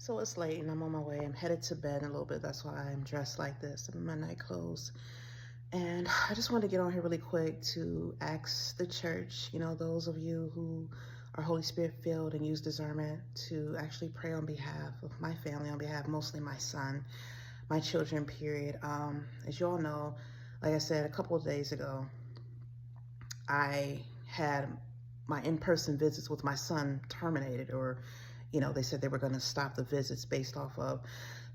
So it's late and I'm on my way. I'm headed to bed in a little bit. That's why I'm dressed like this. I'm in my night clothes. And I just wanted to get on here really quick to ask the church, those of you who are Holy Spirit filled and use discernment, to actually pray on behalf of my family, on behalf mostly my son, my children, period. As you all know, like I said, a couple of days ago, I had my in-person visits with my son terminated, or they said they were going to stop the visits based off of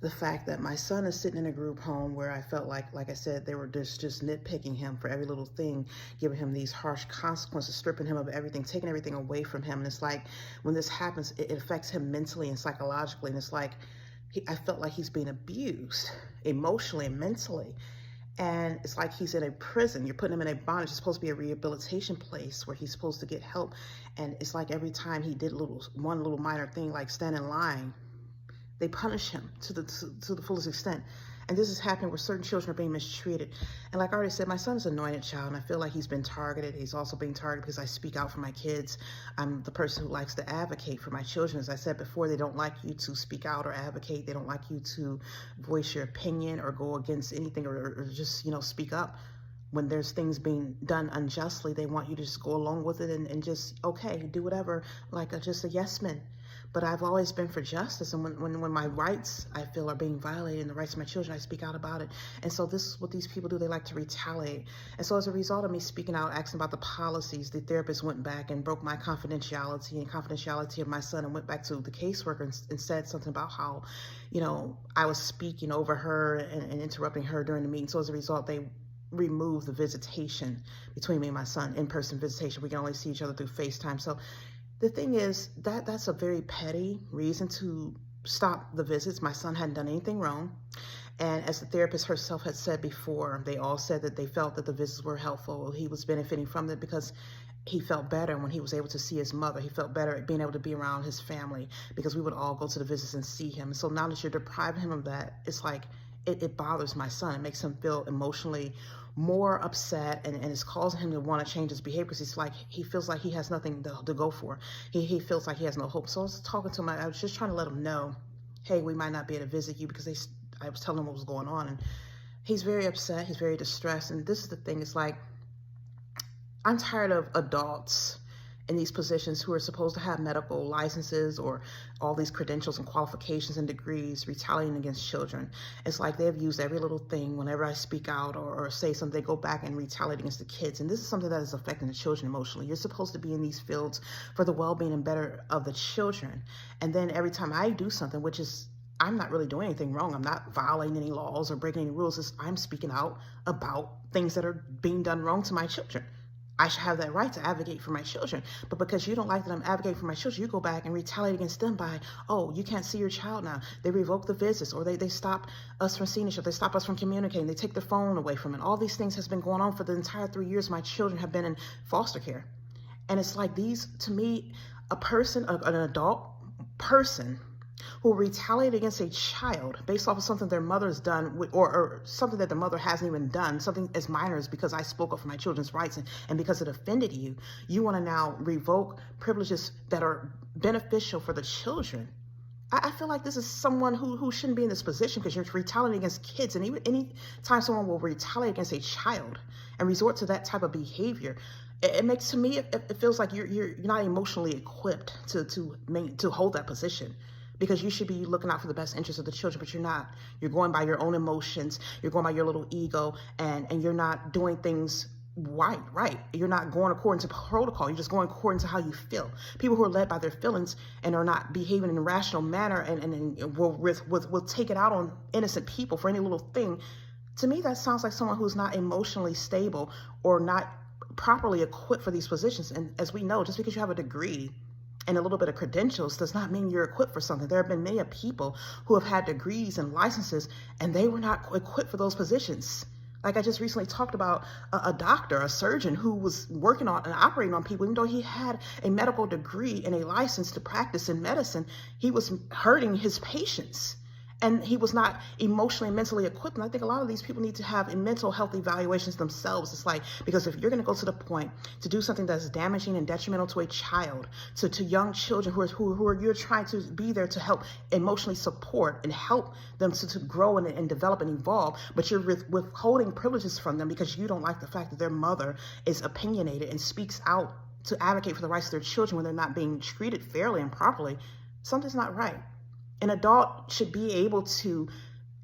the fact that my son is sitting in a group home where I felt like I said, they were just nitpicking him for every little thing, giving him these harsh consequences, stripping him of everything, taking everything away from him. And it's like, when this happens, it affects him mentally and psychologically. And it's like, I felt like he's being abused emotionally and mentally. And it's like he's in a prison. You're putting him in a bondage. It's supposed to be a rehabilitation place where he's supposed to get help. And it's like every time he did one little minor thing, like stand in line, they punish him to the fullest extent. And this is happening where certain children are being mistreated. And like I already said, my son's an anointed child, and I feel like he's been targeted. He's also being targeted because I speak out for my kids. I'm the person who likes to advocate for my children. As I said before, they don't like you to speak out or advocate. They don't like you to voice your opinion or go against anything, or just, speak up. When there's things being done unjustly, they want you to just go along with it and just, okay, do whatever, like just a yes man. But I've always been for justice. And when my rights, I feel, are being violated, and the rights of my children, I speak out about it. And so this is what these people do. They like to retaliate. And so as a result of me speaking out, asking about the policies, the therapist went back and broke my confidentiality of my son, and went back to the caseworker and said something about how, I was speaking over her and interrupting her during the meeting. So as a result, they removed the visitation between me and my son, in-person visitation. We can only see each other through FaceTime. So the thing is, that's a very petty reason to stop the visits. My son hadn't done anything wrong. And as the therapist herself had said before, they all said that they felt that the visits were helpful. He was benefiting from it because he felt better when he was able to see his mother. He felt better at being able to be around his family, because we would all go to the visits and see him. So now that you're depriving him of that, it's like, it bothers my son. It makes him feel emotionally more upset, and it's causing him to want to change his behavior, because he feels like he has nothing to go for. He feels like he has no hope. So I was talking to him. I was just trying to let him know, hey, we might not be able to visit you, because I was telling him what was going on, and he's very upset. He's very distressed. And this is the thing. It's like, I'm tired of adults in these positions who are supposed to have medical licenses or all these credentials and qualifications and degrees retaliating against children. It's like they've used every little thing. Whenever I speak out or say something, they go back and retaliate against the kids. And this is something that is affecting the children emotionally. You're supposed to be in these fields for the well-being and better of the children. And then every time I do something, which is, I'm not really doing anything wrong. I'm not violating any laws or breaking any rules. I'm speaking out about things that are being done wrong to my children. I should have that right to advocate for my children. But because you don't like that I'm advocating for my children, you go back and retaliate against them by, oh, you can't see your child now. They revoke the visits, or they stop us from seeing each other. They stop us from communicating. They take their phone away from it. All these things has been going on for the entire 3 years my children have been in foster care. And it's like, these, to me, a person, an adult person who will retaliate against a child based off of something their mother's done, or something that the mother hasn't even done, something as minor as because I spoke up for my children's rights, and because it offended you, you want to now revoke privileges that are beneficial for the children. I feel like this is someone who shouldn't be in this position, because you're retaliating against kids. And even any time someone will retaliate against a child and resort to that type of behavior, it makes, to me, it feels like you're not emotionally equipped to hold that position. Because you should be looking out for the best interests of the children, but you're not. You're going by your own emotions. You're going by your little ego, and you're not doing things right. You're not going according to protocol. You're just going according to how you feel. People who are led by their feelings and are not behaving in a rational manner and will take it out on innocent people for any little thing. To me, that sounds like someone who's not emotionally stable or not properly equipped for these positions. And as we know, just because you have a degree and a little bit of credentials does not mean you're equipped for something. There have been many people who have had degrees and licenses, and they were not equipped for those positions. Like I just recently talked about a doctor, a surgeon who was working on and operating on people, even though he had a medical degree and a license to practice in medicine, he was hurting his patients. And he was not emotionally and mentally equipped. And I think a lot of these people need to have mental health evaluations themselves. It's like, because if you're going to go to the point to do something that's damaging and detrimental to a child, to young children who are you're trying to be there to help emotionally support and help them to grow and develop and evolve, but you're withholding privileges from them because you don't like the fact that their mother is opinionated and speaks out to advocate for the rights of their children when they're not being treated fairly and properly, something's not right. An adult should be able to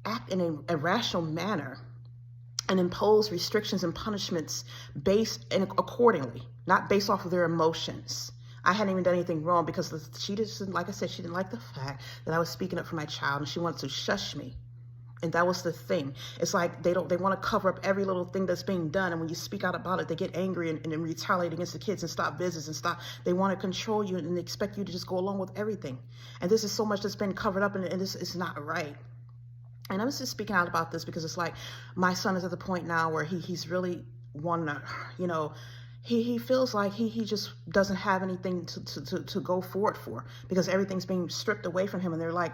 act in a rational manner and impose restrictions and punishments based and accordingly, not based off of their emotions. I hadn't even done anything wrong because she just, like I said, she didn't like the fact that I was speaking up for my child and she wanted to shush me. And that was the thing. It's like they want to cover up every little thing that's being done. And when you speak out about it, they get angry and retaliate against the kids and stop visits and stop. They want to control you and expect you to just go along with everything. And this is so much that's been covered up, and this is not right. And I'm just speaking out about this because it's like my son is at the point now where he's really wanting to, he feels like he just doesn't have anything to go forward for because everything's being stripped away from him. And they're like,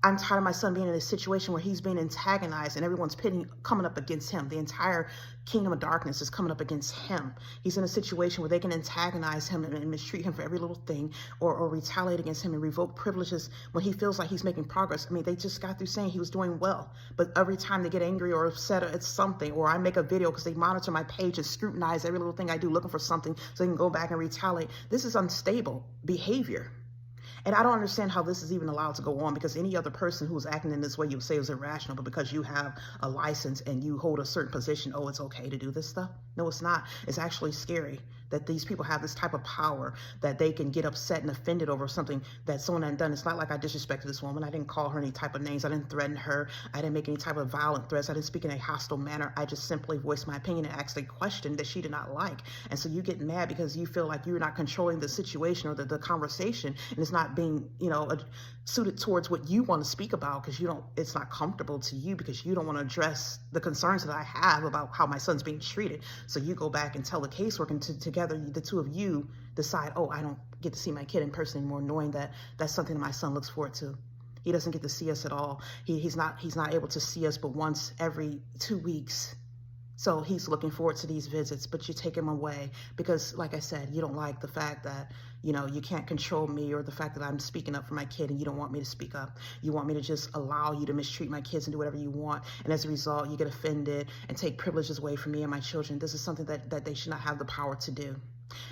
I'm tired of my son being in a situation where he's being antagonized and everyone's coming up against him. The entire kingdom of darkness is coming up against him. He's in a situation where they can antagonize him and mistreat him for every little thing, or retaliate against him and revoke privileges when he feels like he's making progress. I mean, they just got through saying he was doing well, but every time they get angry or upset at something, or I make a video because they monitor my page and scrutinize every little thing I do looking for something so they can go back and retaliate. This is unstable behavior. And I don't understand how this is even allowed to go on, because any other person who's acting in this way, you would say is irrational, but because you have a license and you hold a certain position, oh, it's okay to do this stuff. No, it's not. It's actually scary that these people have this type of power that they can get upset and offended over something that someone had done. It's not like I disrespected this woman. I didn't call her any type of names. I didn't threaten her. I didn't make any type of violent threats. I didn't speak in a hostile manner. I just simply voiced my opinion and asked a question that she did not like. And so you get mad because you feel like you're not controlling the situation or the conversation, and it's not being, suited towards what you want to speak about, because it's not comfortable to you, because you don't want to address the concerns that I have about how my son's being treated. So you go back and tell the caseworker, and together the two of you decide, oh, I don't get to see my kid in person anymore, knowing that that's something that my son looks forward to. He doesn't get to see us at all. He's not able to see us but once every 2 weeks. So he's looking forward to these visits, but you take him away because, like I said, you don't like the fact that, you can't control me, or the fact that I'm speaking up for my kid and you don't want me to speak up. You want me to just allow you to mistreat my kids and do whatever you want. And as a result, you get offended and take privileges away from me and my children. This is something that they should not have the power to do.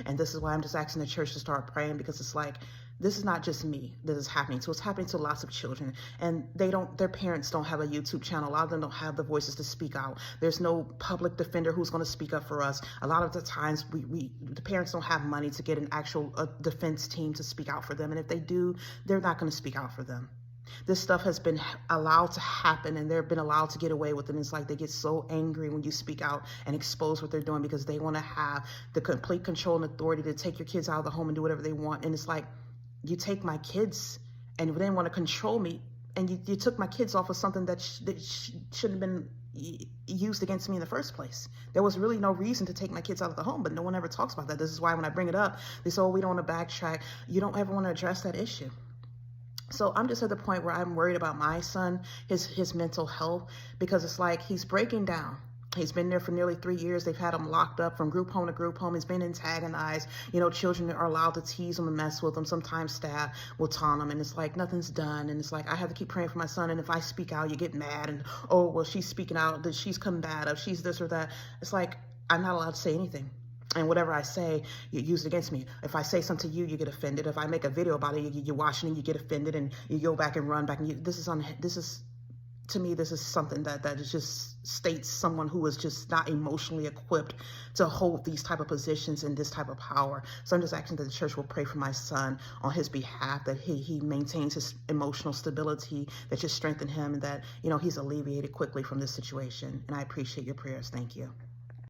And this is why I'm just asking the church to start praying, because it's like, this is not just me that is happening to. It's happening to lots of children, and their parents don't have a YouTube channel. A lot of them don't have the voices to speak out. There's no public defender who's going to speak up for us. A lot of the times the parents don't have money to get an actual defense team to speak out for them. And if they do, they're not going to speak out for them. This stuff has been allowed to happen, and they've been allowed to get away with it. And it's like they get so angry when you speak out and expose what they're doing, because they want to have the complete control and authority to take your kids out of the home and do whatever they want. And it's like, you take my kids and then want to control me, and you took my kids off of something that shouldn't have been used against me in the first place. There was really no reason to take my kids out of the home, but no one ever talks about that. This is why when I bring it up, they say, oh, we don't want to backtrack. You don't ever want to address that issue. So I'm just at the point where I'm worried about my son, his mental health, because it's like he's breaking down. He's been there for nearly 3 years. They've had him locked up from group home to group home. He's been antagonized. Children are allowed to tease him and mess with him. Sometimes staff will taunt him, and it's like nothing's done. And it's like, I have to keep praying for my son. And if I speak out, you get mad. And, oh, well, she's speaking out, that she's combative, she's this or that. It's like, I'm not allowed to say anything. And whatever I say, you use it against me. If I say something to you, you get offended. If I make a video about it, you're watching it, you get offended, and you go back and run back. And to me, this is something that just states someone who is just not emotionally equipped to hold these type of positions and this type of power. So I'm just asking that the church will pray for my son on his behalf, that he maintains his emotional stability, that you strengthen him, and that, he's alleviated quickly from this situation. And I appreciate your prayers. Thank you.